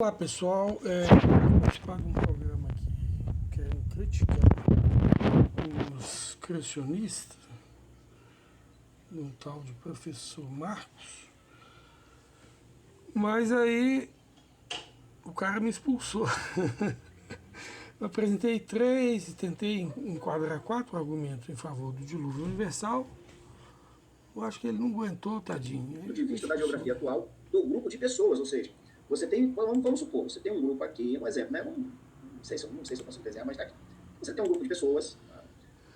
Olá pessoal, vou participar de um programa aqui querendo criticar os criacionistas, um tal de professor Marcos, mas aí o cara me expulsou. Eu apresentei 3 e tentei enquadrar 4 argumentos em favor do dilúvio universal. Eu acho que ele não aguentou, tadinho. Do ponto de vista da geografia atual do grupo de pessoas, ou seja, você tem, vamos supor, você tem um grupo aqui, um exemplo, né? Não sei se eu consigo desenhar, mas tá aqui. Você tem um grupo de pessoas,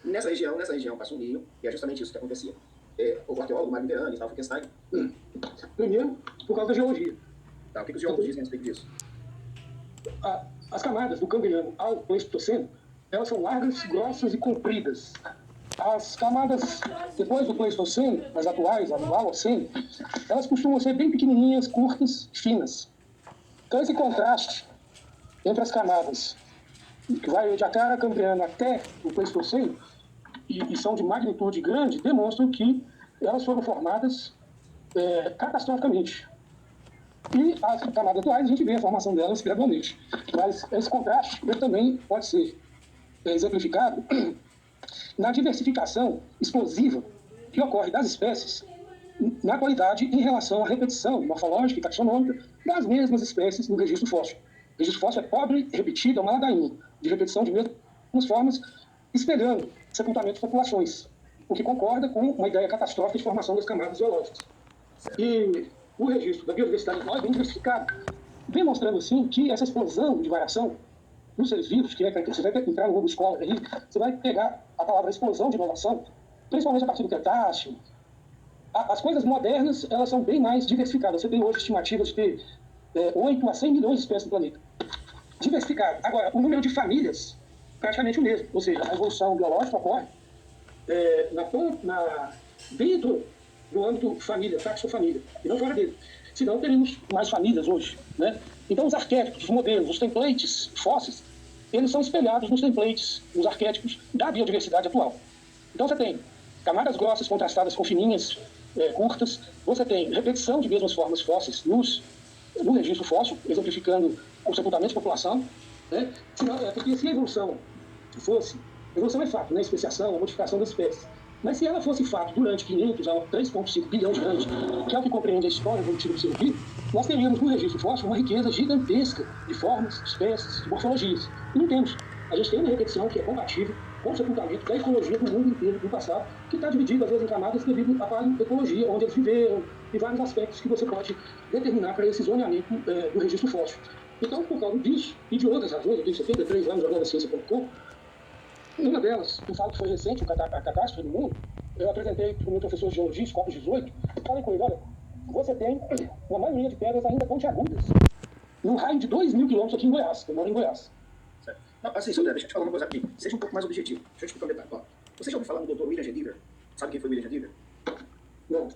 nessa região passa um rio, e é justamente isso que acontecia. O arqueólogo Mário Verani, Frankenstein. Primeiro, por causa da geologia. Tá, o que os geólogos dizem a respeito disso? As camadas do Cambriano ao Pleistoceno, elas são largas, grossas e compridas. As camadas depois do Pleistoceno, as atuais, a do Holoceno, elas costumam ser bem pequenininhas, curtas, finas. Então esse contraste entre as camadas que vai de Acara Cambriano até o Pleistoceno e são de magnitude grande, demonstram que elas foram formadas catastroficamente. E as camadas atuais, a gente vê a formação delas gradualmente. Mas esse contraste ele também pode ser exemplificado na diversificação explosiva que ocorre das espécies na qualidade em relação à repetição morfológica e taxonômica das mesmas espécies no registro fóssil. O registro fóssil é pobre, repetido, é uma ladainha de repetição de mesmas formas, espelhando sepultamento de populações, o que concorda com uma ideia catastrófica de formação das camadas geológicas. E o registro da biodiversidade atual é bem diversificado, demonstrando assim que essa explosão de variação nos seres vivos, que você vai entrar no Google Scholar aí, você vai pegar a palavra explosão de inovação, principalmente a partir do Cretáceo. As coisas modernas, elas são bem mais diversificadas. Você tem hoje estimativas de ter 8 a 100 milhões de espécies no planeta. Diversificado. Agora, o número de famílias, praticamente o mesmo. Ou seja, a evolução biológica ocorre dentro do âmbito família, taxofamília, e não fora dele. Senão teríamos mais famílias hoje, né? Então os arquétipos, os modelos, os templates fósseis, eles são espelhados nos templates, nos arquétipos da biodiversidade atual. Então você tem camadas grossas contrastadas com fininhas, curtas, você tem repetição de mesmas formas fósseis no registro fóssil, exemplificando o sepultamento de população, né? Porque se a evolução fosse, evolução é fato, né? Especiação, a modificação das espécies. Mas se ela fosse fato durante 500 a 3,5 bilhões de anos, que é o que compreende a história evolutiva do ser vivo, nós teríamos no registro fóssil uma riqueza gigantesca de formas, de espécies, de morfologias. E não temos. A gente tem uma repetição que é compatível com o sepultamento da ecologia do mundo inteiro do passado, que está dividido às vezes em camadas devido à paleoecologia, onde eles viveram, e vários aspectos que você pode determinar para esse zoneamento do registro fóssil. Então, por causa disso, e de outras razões, eu tenho 73 anos jogando a ciência.com, uma delas, eu falo que foi recente, a catástrofe do mundo, eu apresentei para o meu professor de geologia, Scopus 18, falei com ele, olha, você tem uma maioria de pedras ainda pontiagudas, num raio de 2.000 quilômetros aqui em Goiás, eu moro em Goiás. Certo. Não, assim, Sodré, deixa eu te falar uma coisa aqui, seja um pouco mais objetivo. Deixa eu te explicar um detalhe. Ó, você já ouviu falar no Dr. William G. Deaver? Sabe quem foi William G. Deaver? Não.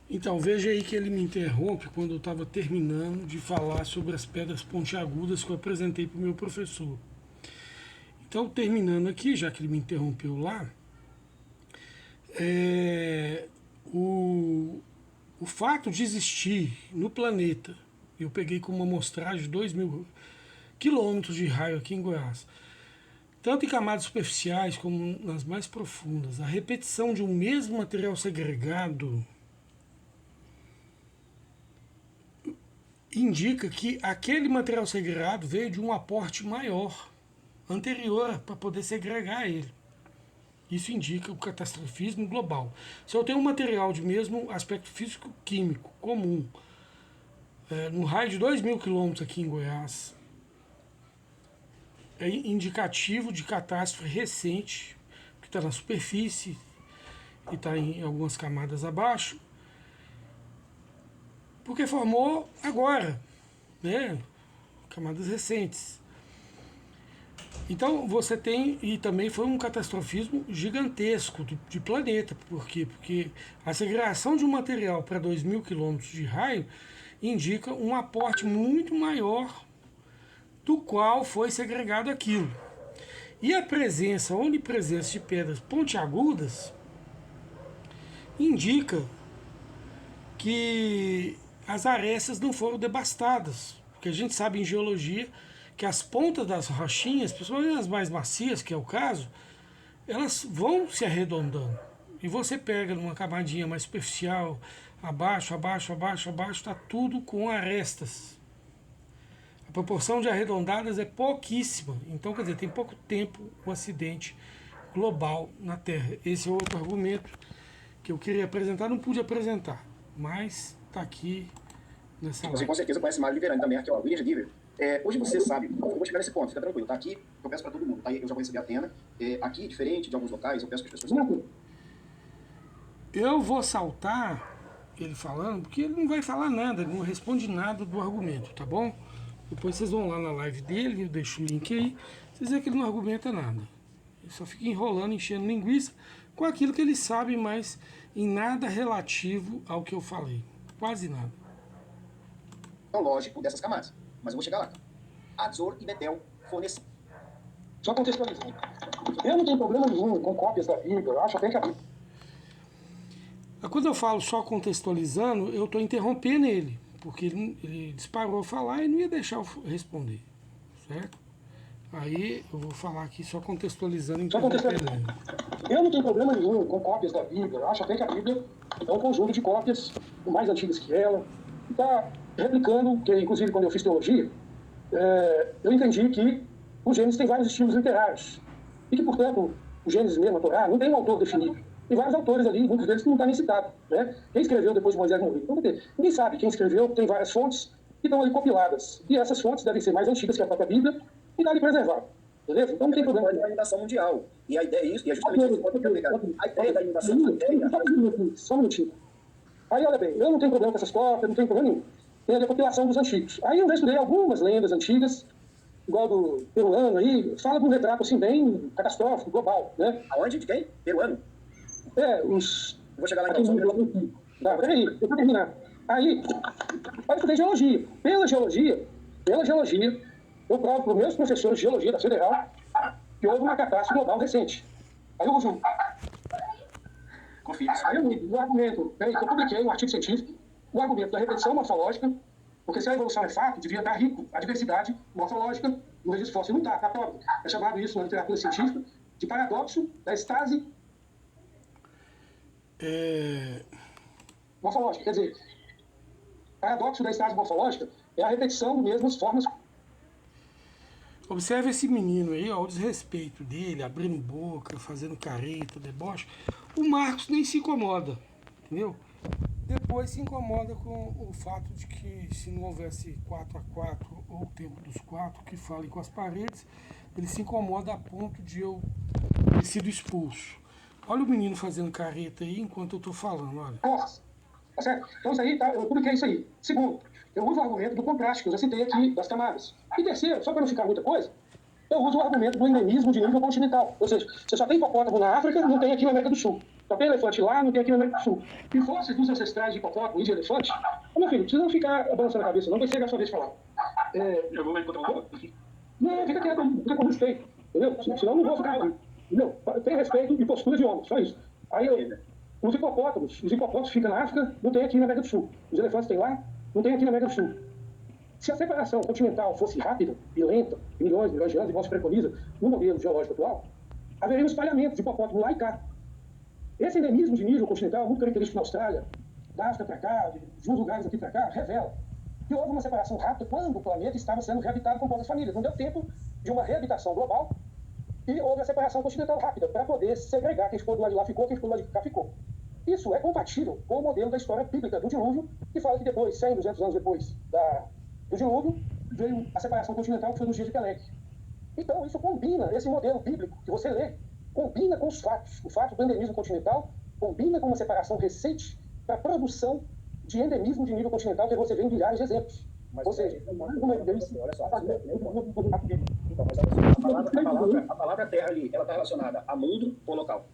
Então, veja aí que ele me interrompe quando eu estava terminando de falar sobre as pedras pontiagudas que eu apresentei para o meu professor. Então, terminando aqui, já que ele me interrompeu lá, o fato de existir no planeta, eu peguei como uma amostragem de 2.000 quilômetros de raio aqui em Goiás, tanto em camadas superficiais como nas mais profundas, a repetição de um mesmo material segregado indica que aquele material segregado veio de um aporte maior, anterior, para poder segregar ele. Isso indica o catastrofismo global. Se eu tenho um material de mesmo aspecto físico-químico comum, no raio de 2.000 quilômetros aqui em Goiás, é indicativo de catástrofe recente, que está na superfície e está em algumas camadas abaixo, porque formou agora, né? Camadas recentes. Então você tem, e também foi um catastrofismo gigantesco de planeta. Por quê? Porque a segregação de um material para 2.000 quilômetros de raio indica um aporte muito maior do qual foi segregado aquilo. E a presença, a onipresença de pedras pontiagudas indica que as arestas não foram devastadas. Porque a gente sabe em geologia que as pontas das rochinhas, principalmente as mais macias, que é o caso, elas vão se arredondando. E você pega numa camadinha mais superficial, abaixo, abaixo, abaixo, abaixo, está tudo com arestas. A proporção de arredondadas é pouquíssima. Então, quer dizer, tem pouco tempo o acidente global na Terra. Esse é outro argumento que eu queria apresentar, não pude apresentar, mas está aqui nessa Você live. com certeza conhece Mário Liverani também, aqui, ó, William Giver. Hoje você sabe, eu vou chegar nesse ponto, fica tranquilo, tá aqui, eu peço para todo mundo, tá? Eu já vou receber a Atena. Aqui, diferente de alguns locais, eu peço que as pessoas... Eu vou saltar ele falando, porque ele não vai falar nada, ele não responde nada do argumento, tá bom? Depois vocês vão lá na live dele, eu deixo o link aí, vocês veem que ele não argumenta nada. Ele só fica enrolando, enchendo linguiça com aquilo que ele sabe, mas em nada relativo ao que eu falei. Quase nada. Lógico dessas camadas, mas eu vou chegar lá. Azor e Betel fornecem. Só contextualizando. Eu não tenho problema nenhum com cópias da Bíblia, eu acho até que a Bíblia... Quando eu falo só contextualizando, eu estou interrompendo ele, porque ele disparou a falar e não ia deixar eu responder, certo? Aí eu vou falar aqui só contextualizando, interrompendo ele. Eu não tenho problema nenhum com cópias da Bíblia, eu acho até que a Bíblia é um conjunto de cópias mais antigas que ela, e está replicando, que inclusive quando eu fiz teologia, eu entendi que o Gênesis tem vários estilos literários, e que, portanto, o Gênesis mesmo, a Torá, não tem um autor definido. Tem vários autores ali, muitos deles que não está nem citado, né? Quem escreveu depois de Moisés morrer? Então, ninguém sabe quem escreveu, tem várias fontes que estão ali compiladas. E essas fontes devem ser mais antigas que a própria Bíblia e está ali preservada. Beleza? Então não tem problema. A inundação mundial. E a ideia é isso, e é justamente isso que pode aplicar. A ideia da inundação mundial. Só um minutinho. Aí, olha bem, eu não tenho problema com essas cópias, não tenho problema nenhum. Tem a compilação dos antigos. Aí eu já estudei algumas lendas antigas, igual do peruano aí, fala de um retrato assim bem catastrófico, global, né? Aonde? De quem? Peruano? Os... Eu vou chegar lá então. Tá, peraí, eu vou terminar. Aí eu estudei geologia. Pela geologia, eu provo para os meus professores de geologia da Federal que houve uma catástrofe global recente. Aí eu uso. Confio. Aí eu uso o argumento, peraí, que eu publiquei um artigo científico, o argumento da repetição morfológica, porque se a evolução é fato, devia estar rico a diversidade morfológica no registro fóssil. Não está, está pobre. É chamado isso na literatura científica de paradoxo da estase morfológica. Quer dizer, paradoxo da estase morfológica é a repetição de mesmas formas. Observe esse menino aí, ó, o desrespeito dele, abrindo boca, fazendo careta, deboche. O Marcos nem se incomoda, entendeu? Depois se incomoda com o fato de que se não houvesse 4x4 ou o tempo dos 4 que falem com as paredes, ele se incomoda a ponto de eu ter sido expulso. Olha o menino fazendo careta aí enquanto eu estou falando, olha. Nossa, tá certo? Então isso aí, tá, eu publiquei isso aí. Segundo, eu uso o argumento do contraste, que eu já citei aqui, das camadas. E terceiro, só para não ficar muita coisa, eu uso o argumento do endemismo de nível continental. Ou seja, você só tem hipopótamo na África, não tem aqui na América do Sul. Só tem elefante lá, não tem aqui na América do Sul. E fósseis dos ancestrais de hipopótamo e de elefante, meu filho, não precisa não ficar balançando a cabeça, não vai ser a sua vez de falar. Eu vou encontrar uma... Não, fica quieto, fica com respeito. Entendeu? Senão eu não vou ficar. Entendeu? Tem respeito e postura de homem, só isso. Aí os hipopótamos ficam na África, não tem aqui na América do Sul. Os elefantes tem lá, não tem aqui na América do Sul. Se a separação continental fosse rápida e lenta, milhões de anos, igual se preconiza no modelo geológico atual, haveria um espalhamento de hipopótamo lá e cá. Esse endemismo de nível continental, muito característico na Austrália, da África para cá, de uns lugares aqui para cá, revela que houve uma separação rápida quando o planeta estava sendo reabitado com poucas famílias. Não deu tempo de uma reabitação global e houve a separação continental rápida para poder segregar quem ficou do lado de lá ficou, quem ficou do lado de cá ficou. Isso é compatível com o modelo da história bíblica do dilúvio, que fala que depois, 100, 200 anos depois do dilúvio, veio a separação continental, que foi nos dias de Peleg. Então, isso combina, esse modelo bíblico que você lê, combina com os fatos. O fato do endemismo continental combina com uma separação recente para a produção de endemismo de nível continental, que você vê em milhares de exemplos. Ou seja, uma evidência... Olha só, a palavra terra ali, ela está relacionada a mundo ou local?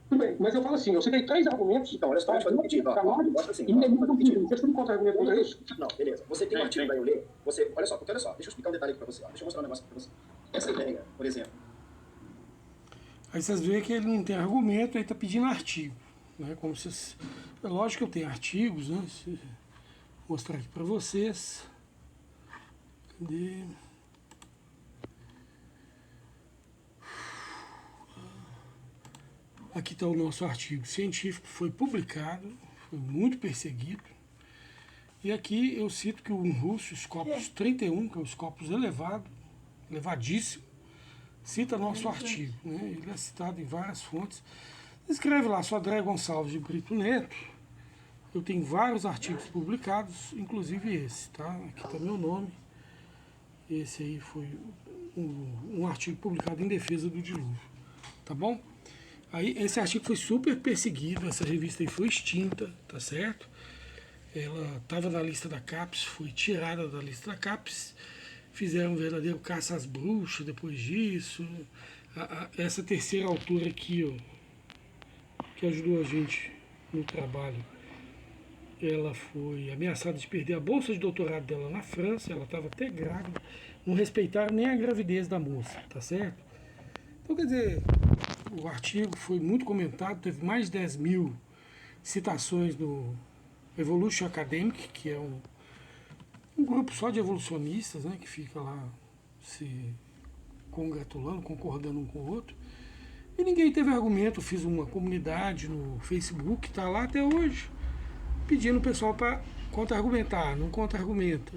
Tudo bem, mas eu falo assim, eu citei 3 argumentos... Então, olha só, deixa eu fazer um pedido. Gosta assim. Vocês têm contra-argumento contra isso? Não, beleza. Você tem um artigo para eu ler, você... Olha só, deixa eu explicar um detalhe aqui para você. Deixa eu mostrar um negócio para você. Essa ideia, por exemplo... Aí vocês veem que ele não tem argumento, ele está pedindo artigo. Né? Como se... É lógico que eu tenho artigos, né? mostrar aqui para vocês. Cadê? Aqui está o nosso artigo científico, foi publicado, foi muito perseguido. E aqui eu cito que o russo Scopus 31, que é o Scopus elevadíssimo, cita nosso artigo, né? Ele é citado em várias fontes. Escreve lá, sou André Gonçalves de Brito Neto. Eu tenho vários artigos publicados, inclusive esse, tá? Aqui está meu nome. Esse aí foi um artigo publicado em defesa do dilúvio, tá bom? Aí esse artigo foi super perseguido, essa revista aí foi extinta, tá certo? Ela estava na lista da CAPES, foi tirada da lista da CAPES, fizeram um verdadeiro caça às bruxas depois disso. Essa terceira autora aqui, ó, que ajudou a gente no trabalho, ela foi ameaçada de perder a bolsa de doutorado dela na França, ela estava até grávida, não respeitaram nem a gravidez da moça, tá certo? Então, quer dizer, o artigo foi muito comentado, teve mais de 10 mil citações no Evolution Academic, que é um grupo só de evolucionistas, né, que fica lá se congratulando, concordando um com o outro. E ninguém teve argumento. Fiz uma comunidade no Facebook, está lá até hoje, pedindo o pessoal para contra-argumentar, não contra-argumenta.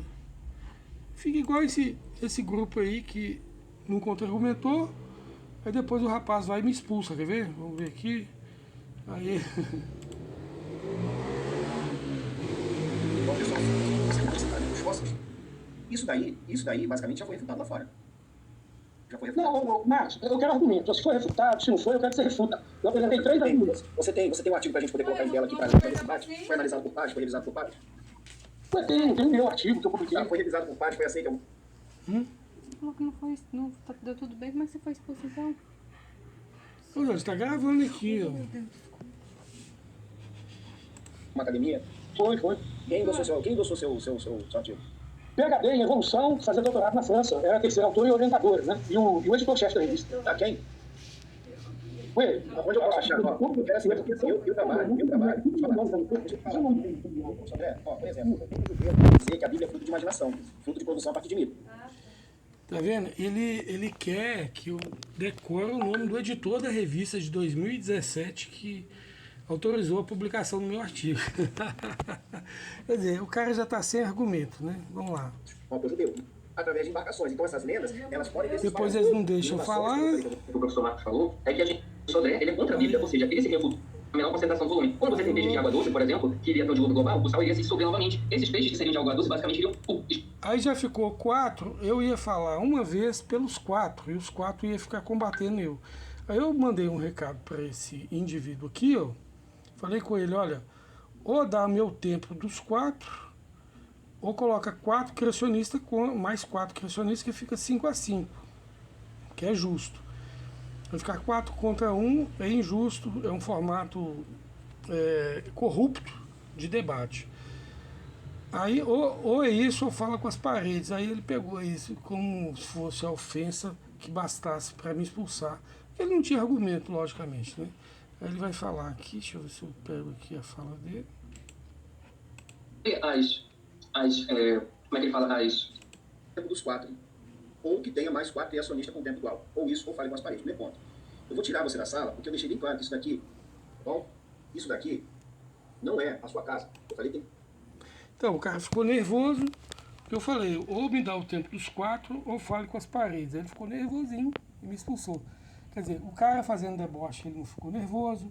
Fica igual esse grupo aí que não contra-argumentou, aí depois o rapaz vai e me expulsa, quer ver? Vamos ver aqui. Aí... Isso daí basicamente já foi refutado lá fora. Já foi refutado. Não, Marcos, eu quero argumento. Se for refutado, se não for, eu quero que você refuta. Eu apresentei 3 argumentos. Você tem um artigo pra gente poder colocar em tela aqui para esse debate? Foi analisado por parte, foi revisado por parte? Eu tenho o meu artigo que eu publiquei. Foi revisado por parte, foi aceito? Você falou que não deu tudo bem, como é que você foi expulso então? Ô, Jorge, está gravando aqui, ó. Meu Deus. Uma academia? Foi. Quem endossou seu artigo? PhD em evolução, fazer doutorado na França. Era a terceira autora e orientadora, né? E o editor-chefe da revista. Tá, quem? Foi ele. Onde eu posso achar? Ó, eu quero saber porque eu trabalho. Deixa eu falar. André, ó, por exemplo, eu tenho dizer que a Bíblia é fruto de imaginação, fruto de produção a partir de mito. Tá vendo? Ele quer que eu decore o nome do editor da revista de 2017 que autorizou a publicação do meu artigo. Quer dizer, o cara já está sem argumento, né? Vamos lá. Ó, judeu, através de embarcações. Então essas lendas, elas podem... Depois eles não deixam falar. O professor Marcos falou, é que a gente, o Sodré, ele é contra a Bíblia, ou seja, ele se refuta a menor concentração do volume. Quando você tem peixes de água doce, por exemplo, que iria ter um dilúvio global, o sal iria se dissolver novamente. Esses peixes que seriam de água doce, basicamente, iriam... Aí já ficou 4, eu ia falar uma vez pelos 4, e os 4 ia ficar combatendo eu. Aí eu mandei um recado para esse indivíduo aqui, ó. Falei com ele, olha, ou dá meu tempo dos 4, ou coloca 4 criacionistas com mais 4 criacionistas, que fica 5-5, que é justo. Vai ficar 4 contra 1, é injusto, é um formato corrupto de debate. Aí, ou é isso, ou fala com as paredes. Aí ele pegou isso como se fosse a ofensa que bastasse para me expulsar. Ele não tinha argumento, logicamente, né? Aí ele vai falar aqui, deixa eu ver se eu pego aqui a fala dele. Como é que ele fala? Tempo dos 4. Ou que tenha mais 4 criacionistas com tempo igual. Ou isso, ou fale com as paredes. Primeiro ponto. Eu vou tirar você da sala, porque eu deixei bem claro que isso daqui, tá bom? Isso daqui não é a sua casa. Eu falei que... Então, o cara ficou nervoso. Eu falei, ou me dá o tempo dos 4, ou fale com as paredes. Aí ele ficou nervosinho e me expulsou. Quer dizer, o cara fazendo deboche, ele não ficou nervoso,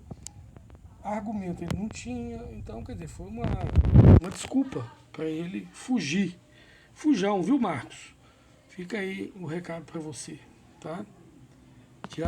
argumento ele não tinha, então, quer dizer, foi uma desculpa para ele fugir. Fujão, viu, Marcos? Fica aí o recado para você, tá? Tchau.